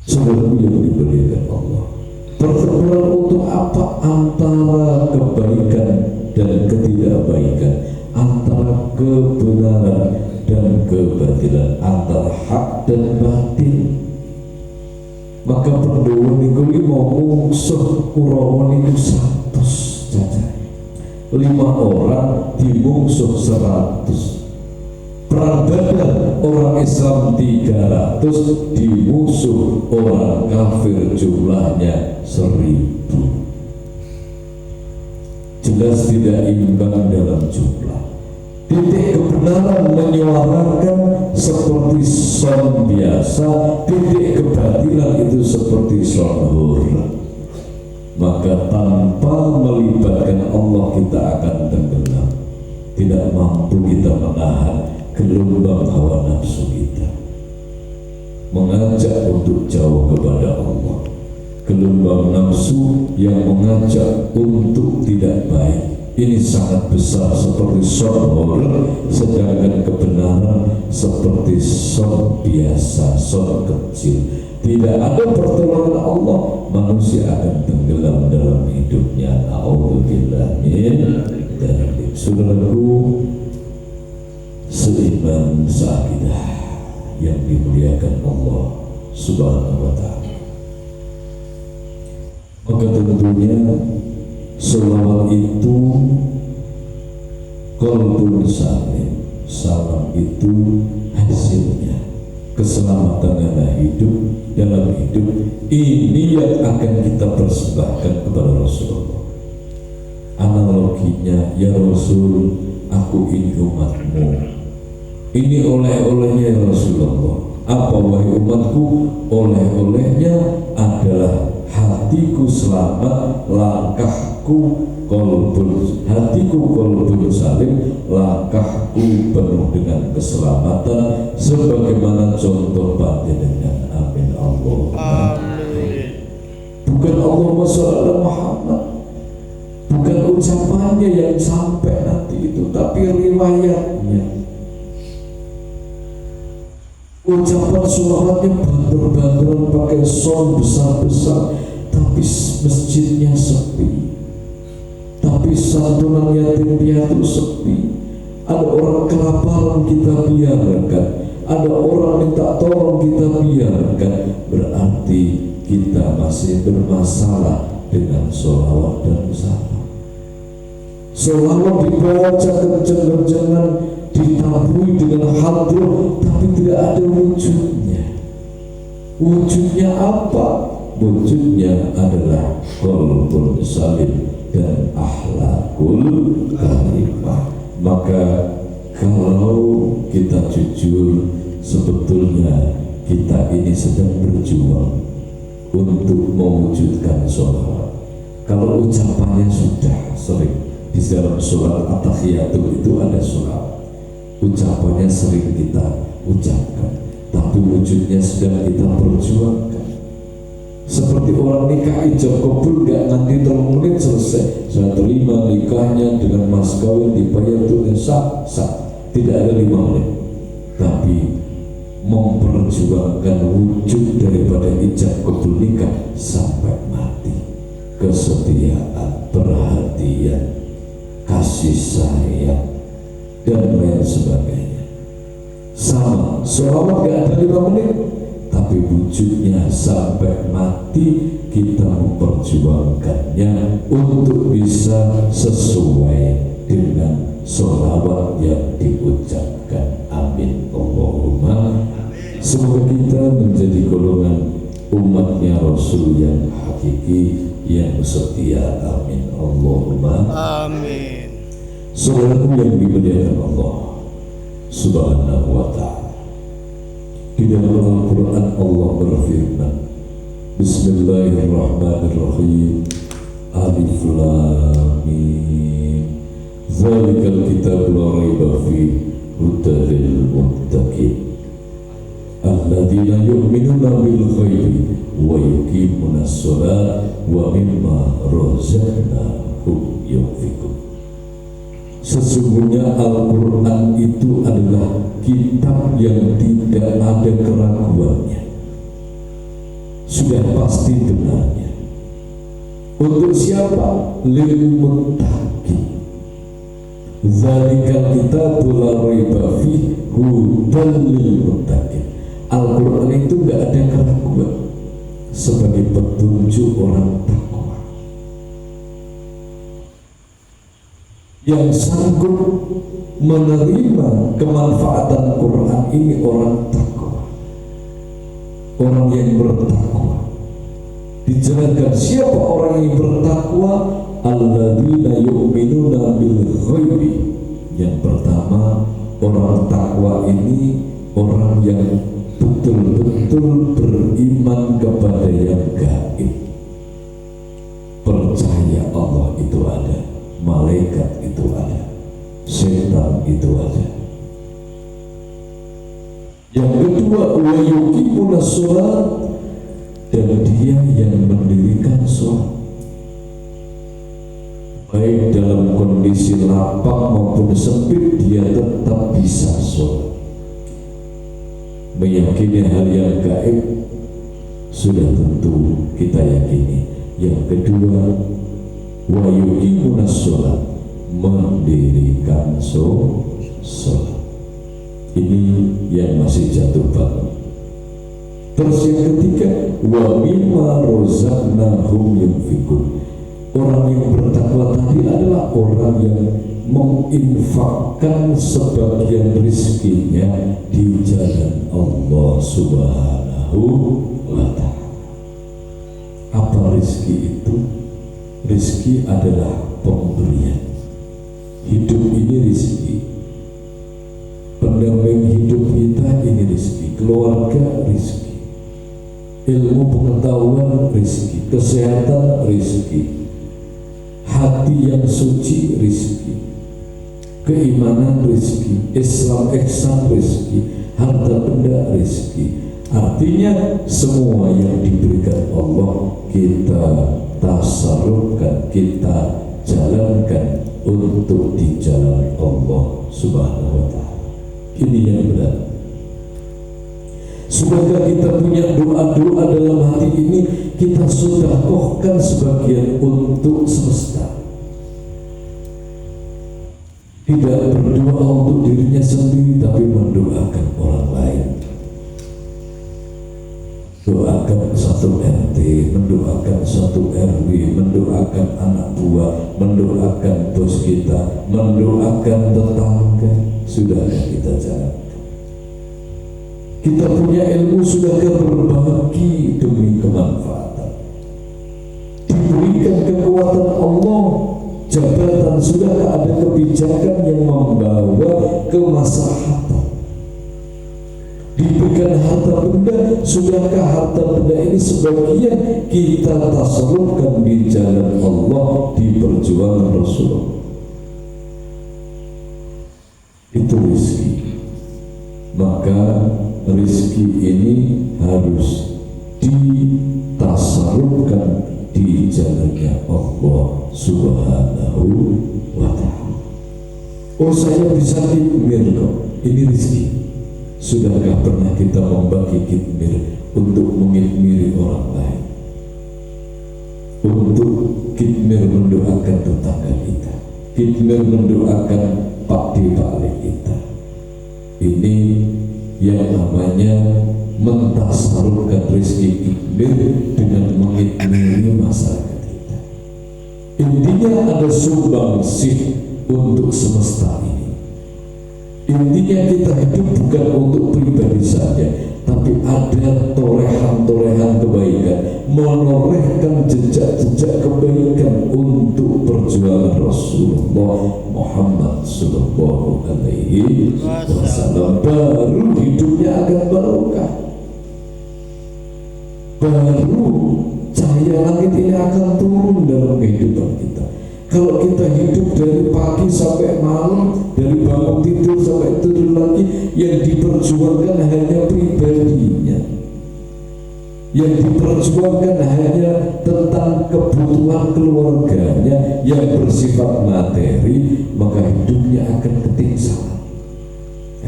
Speaker 1: Saudaraku yang dimuliakan Allah, pertempuran untuk apa? Antara kebaikan dan ketidakbaikan, antara kebenaran dan kebatilan, antara hak dan batin. Maka Pandowo niku mau mungsuh Kurawa niku 100 cacahe. 5 orang dimungsuh 100. Perang Badar orang Islam 300 dimusuh orang kafir jumlahnya 1000. Jelas tidak imbang dalam jumlah. Titik kebenaran menyuarakan seperti son biasa, titik kebatilan itu seperti son hur. Maka tanpa melibatkan Allah kita akan tenggelam. Tidak mampu kita menahan gelombang hawa nafsu kita, mengajak untuk jauh kepada Allah. Gelombang nafsu yang mengajak untuk tidak baik, ini sangat besar seperti son, sedangkan kebenaran seperti son biasa, son kecil. Tidak ada pertolongan Allah, manusia akan tenggelam dalam hidupnya. Na'udzubillah min dzalik. Saudaraku seiman seakidah yang dimuliakan Allah Subhanahu wa Ta'ala, maka tentunya selawat itu qalbun salim. Salam itu hasilnya keselamatan dalam hidup ini yang akan kita persembahkan kepada Rasulullah. Analoginya, ya Rasul, aku ini umatmu, ini oleh-olehnya ya Rasulullah. Apa wahai umatku? Oleh-olehnya adalah hatiku selamat, hatiku qalbun salim, langkahku penuh dengan keselamatan, sebagaimana contoh panjenengan. Amin Allahumma amin. Bukan Allahumma sholli ala Muhammad, bukan ucapannya yang sampai nanti itu, tapi riwayatnya. Ucapan suaranya banter-banteran pakai sound besar-besar, tapi masjidnya sepi, tapi santunan yatim piatu sepi. Ada orang kelaparan, kita biarkan. Ada orang minta tolong, kita biarkan. Berarti kita masih bermasalah dengan sholawat dan salam. Sholawat dibaca kenceng-kencengan, ditabui dengan hadroh, tapi tidak ada wujudnya. Wujudnya apa? Wujudnya adalah qalbun salim dan akhlakul karimah. Maka kalau kita jujur, sebetulnya kita ini sedang berjuang untuk mewujudkan sholawat. Kalau ucapannya sudah sering di dalam sholat at-tahiyatul itu ada sholawat, ucapannya sering kita ucapkan, tapi wujudnya sedang kita perjuangkan. Seperti orang nikah ijab kabul, gak nanti 3 menit selesai, saya terima nikahnya dengan mas kawin, dibayar tunai sah, tidak ada 5 menit, tapi memperjuangkan wujud daripada ijab kabul nikah sampai mati. Kesetiaan, perhatian, kasih sayang, dan lain sebagainya. Sama, sholawat gak ada 5 menit, tapi wujudnya sampai mati kita memperjuangkannya untuk bisa sesuai dengan sholawat yang diucapkan. Amin Allahumma. Semoga kita menjadi golongan umatnya Rasul yang hakiki, yang setia. Amin Allahumma
Speaker 2: Amin.
Speaker 1: Saudaraku yang dimuliakan Allah Subhanahu wa ta'ala, di dalam Al-Quran Allah berfirman, Bismillahirrahmanirrahim, Alif Lam Mim, Zalikal kitab la raiba fihi hudan lil muttaqin alladzina yu'minuna bil ghaibi wa yuqimuna as-salata wa mimma razaqnahum yunfiqun. Sesungguhnya Al-Quran itu adalah kitab yang tidak ada keraguannya, sudah pasti benarnya. Untuk siapa? Lil muttaqin. Zalikal kitabu la raiba fihi hudan lil muttaqin. Al-Quran itu gak ada keraguan, sebagai petunjuk orang takwa. Yang sanggup menerima kemanfaatan Quran ini orang takwa, orang yang bertakwa. Dijelaskan siapa orang yang bertakwa? Alladzina yu'minuna bil ghaibi. Yang pertama, orang takwa ini orang yang betul-betul beriman kepada yang gaib, percaya Allah itu ada, malaikat itu ada, setan itu ada. Yang kedua, wa yuqimuna sholat, dan dia yang mendirikan sholat, baik dalam kondisi lapang maupun sempit, dia tetap bisa sholat. Meyakini hal yang gaib sudah tentu kita yakini. Yang kedua, wa yuqimuna sholat, mendirikan sholat. Ini yang masih jatuh bangun. Terus yang ketiga, wa mimma razaqnahum yunfiqun. Orang yang bertakwa tadi adalah orang yang menginfakkan sebagian rizkinya di jalan Allah Subhanahu wa Ta'ala. Apa rizki itu? Rizki adalah pemberian. Hidup ini rizki, pendamping hidup kita ini rizki, keluarga rizki, ilmu pengetahuan rizki, kesehatan rizki, hati yang suci rizki, keimanan rizki, Islam ihsan rizki, harta benda rizki. Artinya semua yang diberikan Allah kita tasarrufkan, kita jalankan untuk di jalan Allah Subhanahu wa Ta'ala. Ini yang benar. Sudahkah kita punya doa-doa dalam hati ini, kita sudah kohkan sebagian untuk semesta. Tidak berdoa untuk dirinya sendiri, tapi mendoakan orang lain. Doakan satu RT, mendoakan satu RW, mendoakan anak buah, mendoakan bos kita, mendoakan tetangga. Sudahkah kita jalankan? Kita punya ilmu, sudahkah berbagi demi kemanfaatan? Diberikan kekuatan Allah, jabatan, sudahkah ada kebijakan yang membawa kemaslahatan? Diberikan harta benda, sudahkah harta benda ini sebagian kita tasarrufkan di jalan Allah, di perjuangan Rasulullah? Itu rezeki. Maka rezeki ini harus ditasarrufkan di jalannya Allah Subhanahu wa Ta'ala. Oh, saya bisa kitmir kok, ini rezeki. Sudahkah pernah kita membagi kitmir untuk mengitmiri orang lain, untuk kitmir mendoakan tetangga kita, kitmir mendoakan pakde pakde kita? Ini yang namanya mentasarrufkan rezeki kitmir dengan mengitmiri masyarakat kita. Intinya ada sumbangsih untuk semesta ini. Intinya kita hidup bukan untuk pribadi saja, tapi ada torehan-torehan kebaikan, menorehkan jejak-jejak kebaikan untuk perjuangan Rasulullah Muhammad sallallahu alaihi wasallam. Baru hidupnya akan barokah, baru cahaya langit ini akan turun dalam kehidupan kita. Kalau kita hidup dari pagi sampai malam, dari bangun tidur sampai tidur lagi, yang diperjuangkan hanya pribadinya, yang diperjuangkan hanya tentang kebutuhan keluarganya yang bersifat materi, maka hidupnya akan ketinggalan,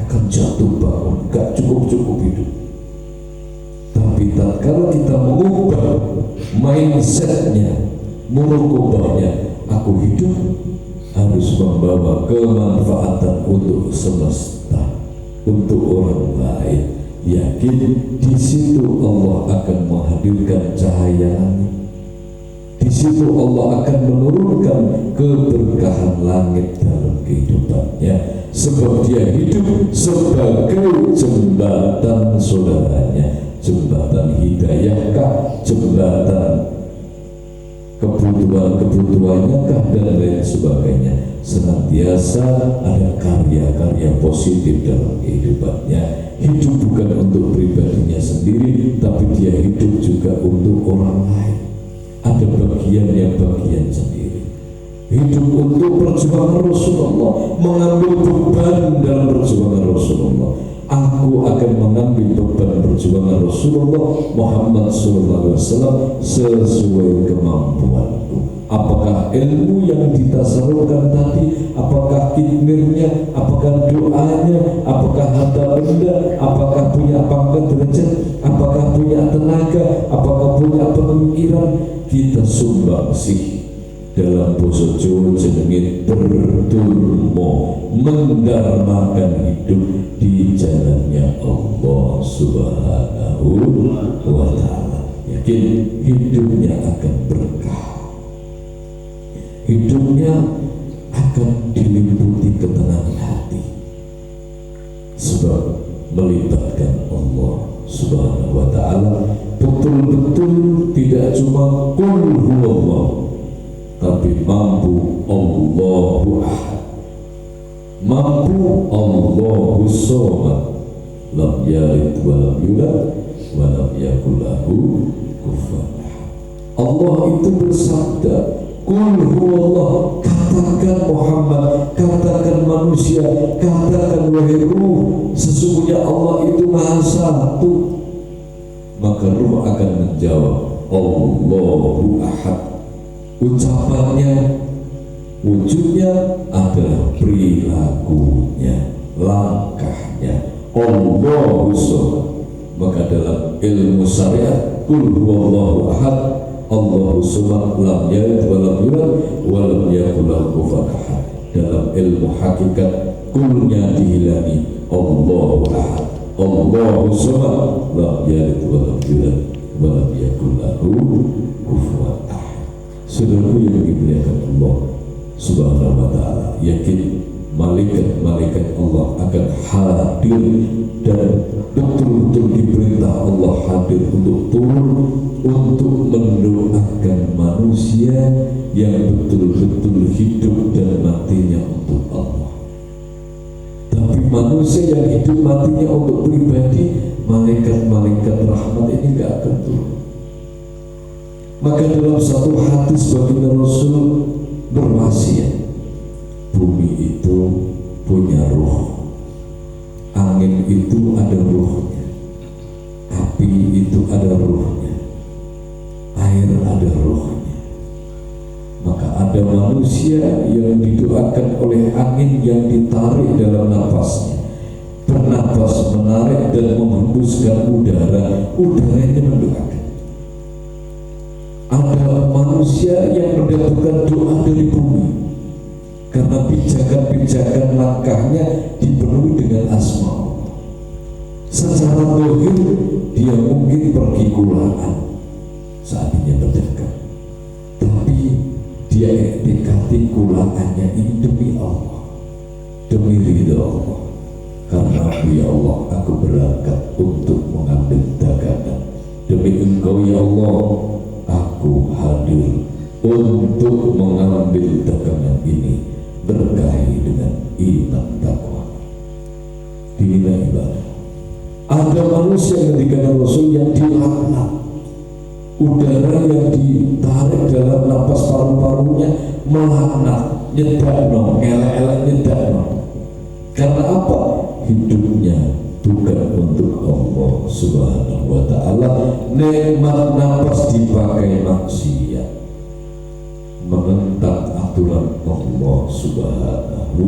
Speaker 1: akan jatuh bangun, gak cukup-cukup hidup. Tapi kalau kita mengubah mindsetnya, murukobahnya, aku hidup harus membawa kemanfaatan untuk semesta, untuk orang lain. Yakin di situ Allah akan menghadirkan cahaya langit. Di situ Allah akan menurunkan keberkahan langit dalam kehidupannya, sebab dia hidup sebagai jembatan saudaranya, jembatan hidayahkah, jembatan kebutuhan-kebutuhannya kah, dan lain sebagainya. Senantiasa ada karya-karya positif dalam kehidupannya. Hidup bukan untuk pribadinya sendiri, tapi dia hidup juga untuk orang lain. Ada bagian sendiri. Hidup untuk perjuangan Rasulullah, mengambil beban dalam perjuangan Rasulullah. Aku akan mengambil beban perjuangan Rasulullah Muhammad SAW sesuai kemampuanku. Apakah ilmu yang ditasarrufkan tadi, apakah kitmirnya, apakah doanya, apakah harta benda, apakah punya pangkat derajat, apakah punya tenaga, apakah punya pemikiran, kita sumbangsih dalam basa Jawa jenenge berdulmo, mendarmakan hidup di jalannya Allah Subhanahu wa Ta'ala. Yakin hidupnya akan berkah, hidupnya akan dilimpahkan sebab melibatkan Allah Subhanahu wa ta'ala betul-betul tidak cuma qul huwallah, tapi mampu Allahu ahad, mampu Allahu somad, lam yalid wa lam yulad wa lam yakul lahu kufuwan ahad. Allah itu bersabda, qul huwallah, katakan Muhammad, katakan manusia, katakan wahai ruh, sesungguhnya Allah itu maha satu. Maka ruh akan menjawab Allahu ahad. Ucapannya, wujudnya adalah perilakunya, langkahnya Allahu somad. Maka dalam ilmu syariat, qul huwallahu ahad, Allahu somad, lam yalid wa lam yulad wa lam yakul lahu kufuwan ahad. Dalam ilmu hakikat, qulnya dihilangi Allahu ahad, Allahu somad, lam yalid wa lam yulad wa lam yakul lahu kufuwan ahad. Saudaraku yang dimuliakan Allah Subhanahu wa ta'ala, yakin malaikat-malaikat Allah akan hadir dan betul-betul diperintah Allah hadir untuk turun untuk mendoakan manusia yang betul-betul hidup dan matinya untuk Allah. Tapi manusia yang hidup matinya untuk pribadi, malaikat-malaikat rahmat ini gak akan turun. Maka dalam satu hadis baginda Rasul berwasiat, bumi itu punya ruh, angin itu ada ruhnya, api itu ada ruhnya, air ada ruhnya. Maka ada manusia yang didoakan oleh angin yang ditarik dalam napasnya, bernapas menarik dan menghembuskan udara, udaranya mendoakan. Ada manusia yang mendapatkan doa dari bumi karena pijakan-pijakan langkahnya dipenuhi dengan asma Allah. Secara zahir dia mungkin pergi kulaan saatnya berdagang, tapi dia iktikadi kulaannya ini demi Allah, demi ridha Allah. Karena ya Allah, aku berangkat untuk mengambil dagangan demi Engkau ya Allah, aku hadir untuk mengambil dagangan ini, berkahi dengan iman takwa. Dina ibadah. Ada manusia yang dikatakan Rasul yang dilaknat, udara yang ditarik dalam napas paru-parunya melaknat, nyedakno, elek-elek nyedakno. Karena apa? Hidupnya bukan untuk Allah Subhanahu wa ta'ala. Nikmat napas dipakai maksiat, menentang aturan Allah Subhanahu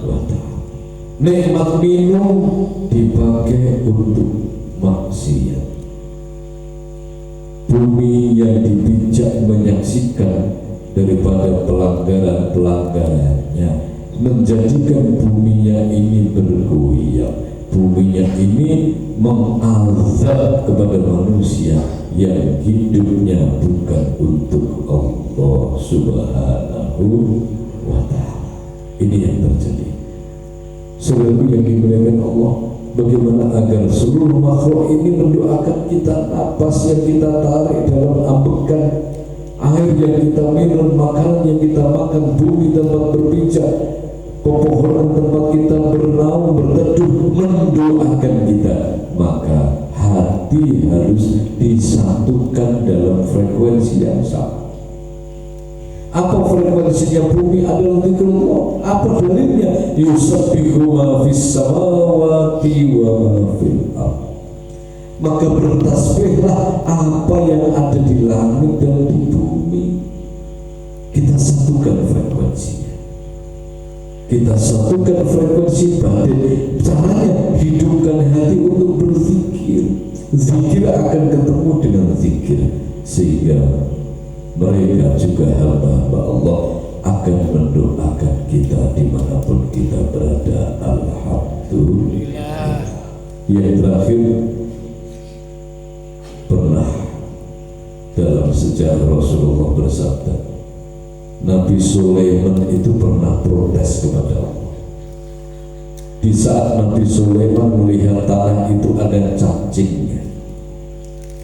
Speaker 1: wa ta'ala. Nikmat minum dipakai untuk maksiat. Bumi yang dipijak menyaksikan daripada pelanggaran-pelanggarannya, menjadikan buminya ini bergoyang, buminya ini mengazab kepada manusia yang hidupnya bukan untuk Allah Subhanahu wa ta'ala. Ini yang terjadi. Saudara yang dimuliakan Allah, bagaimana agar seluruh makhluk ini mendoakan kita, napas yang kita tarik dalam ambekan, air yang kita minum, makanan yang kita makan, bumi tempat berpijak, pepohonan tempat kita bernaung berteduh mendoakan kita. Maka hati harus disatukan dalam frekuensi yang sama. Apa frekuensinya bumi? Adalah zikrullah. Apa dalilnya? Yusabbihu ma fis samawati wa ma fil ardh. Maka bertasbihlah apa yang ada di langit dan di bumi. Kita satukan frekuensinya. Kita satukan frekuensi batin. Caranya hidupkan hati untuk berzikir. Zikir akan ketemu dengan zikir, sehingga mereka juga hamba-hamba Allah akan mendoakan kita dimanapun kita berada. Alhamdulillah. Yang terakhir, pernah dalam sejarah Rasulullah bersabda, Nabi Sulaiman itu pernah protes kepada Allah. Di saat Nabi Sulaiman melihat tanah itu ada cacingnya,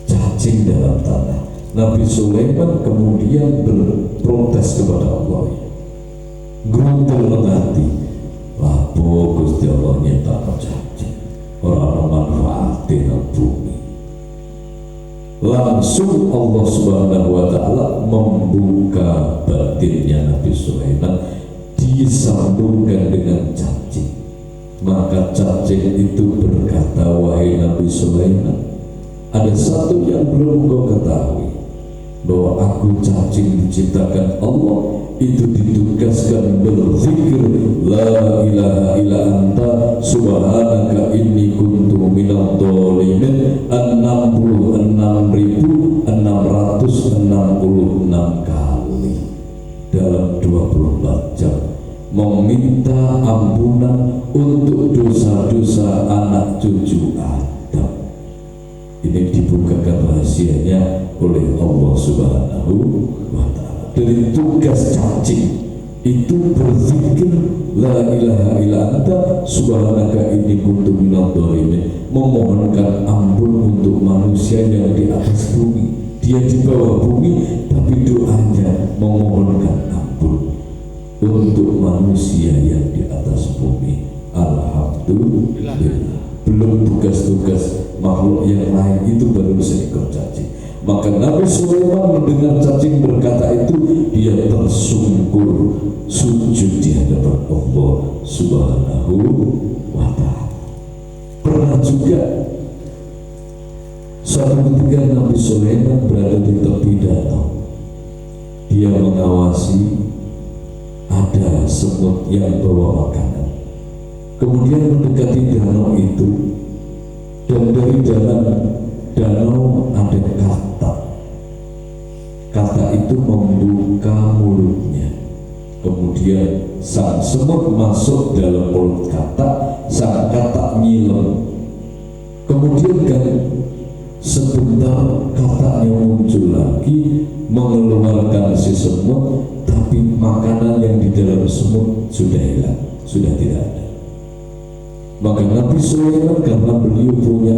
Speaker 1: cacing dalam tanah, Nabi Sulaiman kemudian berprotes kepada Allah. Grundel mengerti, lapo Gusti Allah nyiptakno cacing, ora manfaatin bumi. Langsung Allah Subhanahu wa Ta'ala membuka batinnya Nabi Sulaiman, disambungkan dengan cacing. Maka cacing itu berkata, wahai Nabi Sulaiman, ada satu yang belum kau ketahui, bahwa aku cacing diciptakan Allah itu ditugaskan berzikir la ilaha illa anta subhanaka inni kuntu minadh dhalimin 66.666 kali dalam 24 jam meminta ampunan untuk dosa-dosa anak cucu Adam. Ini dibukakan rahasianya oleh Allah Subhanahu wa Ta'ala. Dari tugas cacing itu berzikir la ilaha illa anta subhanaka inni kuntu minadh dhalimin, memohonkan ampun untuk manusia yang di atas bumi. Dia di bawah bumi tapi doanya memohonkan ampun untuk manusia yang di atas bumi. Alhamdulillah. Belum tugas-tugas makhluk yang lain, itu baru seekor cacing. Maka Nabi Sulaiman mendengar cacing berkata itu, dia tersungkur sujud di hadapan Allah Subhanahu wa Ta'ala. Pernah juga suatu ketika Nabi Sulaiman berada di tepi danau, dia mengawasi ada semut yang bawa makanan. Kemudian mendekati danau itu, dan dari dalam danau ada kata itu membuka mulutnya. Kemudian sang semut masuk dalam mulut kata, sang kata nyilem. Kemudian kan sebentar katanya muncul lagi, mengeluarkan si semut, tapi makanan yang di dalam semut sudah hilang, sudah tidak ada. Maka Nabi Sulaiman karena beliau punya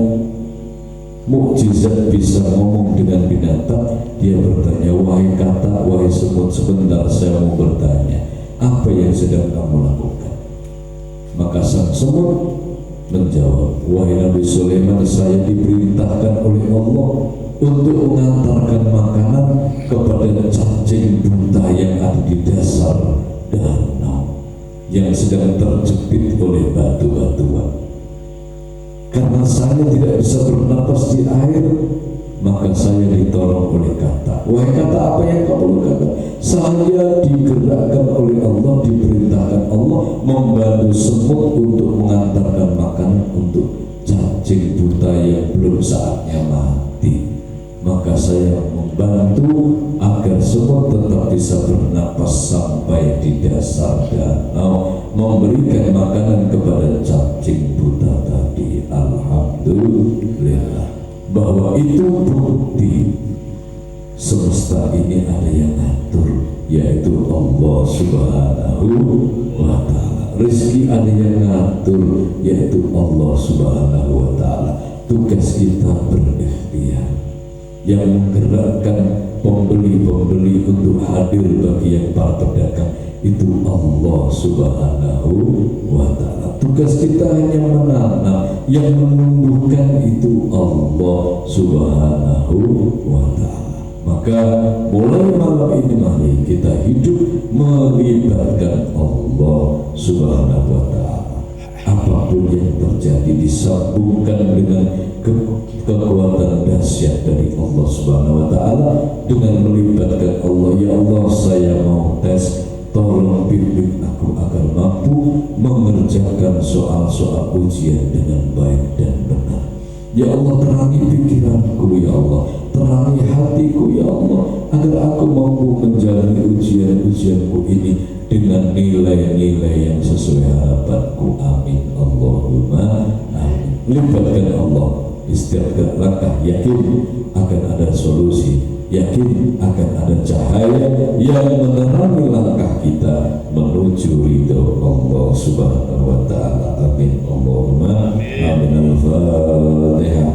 Speaker 1: mukjizat bisa ngomong dengan binatang, dia bertanya, wahai kata, wahai semut, sebentar saya mau bertanya, apa yang sedang kamu lakukan? Maka sang semut menjawab, wahai Nabi Sulaiman, saya diperintahkan oleh Allah untuk mengantarkan makanan kepada cacing buta yang ada di dasar danau yang sedang terjepit oleh batu-batuan. Karena saya tidak bisa bernapas di air, maka saya ditolong oleh kata. Wahai kata, apa yang kamu lakukan? Saya digerakkan oleh Allah, diperintahkan Allah membantu semut untuk mengantarkan makanan untuk cacing buta yang belum saatnya mati. Maka saya membantu agar semut tetap bisa bernapas sampai di dasar danau, memberikan makanan kepada cacing buta tadi. Alhamdulillah, bahwa itu bukti semesta ini ada yang ngatur, yaitu Allah Subhanahu wa Ta'ala. Rezeki ada yang ngatur, yaitu Allah Subhanahu wa Ta'ala. Tugas kita berikhtiar. Yang menggerakkan pembeli-pembeli untuk hadir bagi yang para pedagang itu Allah Subhanahu wa Ta'ala. Tugas kita hanya menanam, yang menumbuhkan itu Allah Subhanahu wa Ta'ala. Maka mulai malam ini mari kita hidup melibatkan Allah Subhanahu wa Ta'ala. Apapun yang terjadi disambungkan dengan kekuatan dahsyat dari Allah Subhanahu wa Ta'ala dengan melibatkan Allah. Ya Allah, saya mau tes, tolong bimbing aku agar mampu mengerjakan soal-soal ujian dengan baik dan benar. Ya Allah, terangi pikiranku, ya Allah, terangi hatiku, ya Allah, agar aku mampu menjalani ujian-ujianku ini dengan nilai-nilai yang sesuai harapanku. Amin Allahumma amin. Libatkan Allah setiap langkah yakin akan ada solusi, yakin akan ada cahaya yang menerangi langkah kita menuju ridho Allah Subhanahu wa Ta'ala. Amin. Allahumma amin. Al-Fatihah.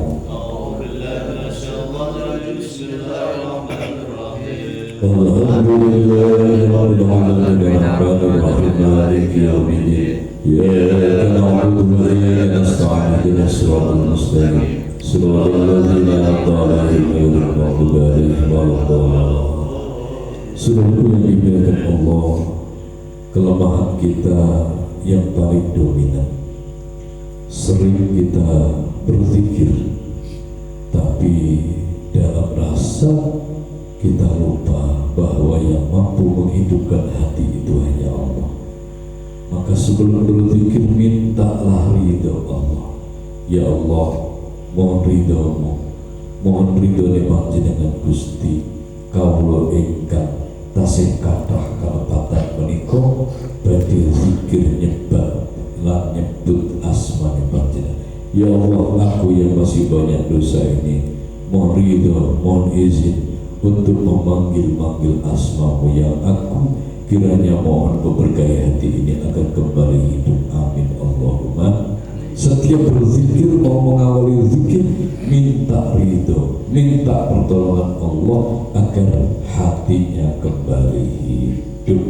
Speaker 1: Alhamdulillahi rabbil alamin arrahmanir rahim maliki yaumiddin iyyaka na'budu wa iyyaka nasta'in ihdinas siratal mustaqim siratal ladzina an'amta 'alaihim ghairil maghdubi 'alaihim waladdallin. Saudaraku yang dimuliakan Allah, kelemahan kita yang paling dominan, sering kita berzikir tapi dalam rasa kita lupa bahwa yang mampu menghidupkan hati itu hanya Allah. Maka sebelum berzikir, mintalah ridho Allah. Ya Allah, mohon ridho-Mu, mohon ridho nikmat jenengan Gusti. Kawula ingkang tasih kathah kalepatan menika badhe zikir nyebab lan nyebut asma panjenengan. Ya Allah, aku yang masih banyak dosa ini, mohon ridho, mohon izin untuk memanggil-manggil asma-Mu yang aku kiranya mohon memberkahi hati ini akan kembali hidup. Amin. Allahumma. Setiap berzikir mau mengawali zikir, minta ridho, minta pertolongan Allah agar hatinya kembali hidup.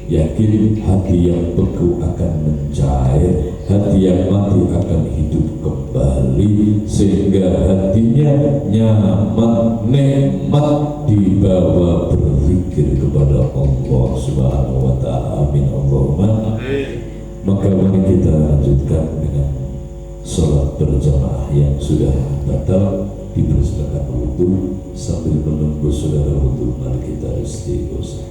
Speaker 1: Yakin hati yang beku akan mencair, hati yang mati akan hidup kembali, sehingga hatinya nyaman, nikmat dibawa berzikir kepada Allah Subhanahu wa Ta'ala. Amin. Allahumma. Maka mari kita lanjutkan dengan sholat berjamaah yang sudah batal, dipersilakan wudhu. Sambil menunggu saudara wudhu, mari kita istighosah.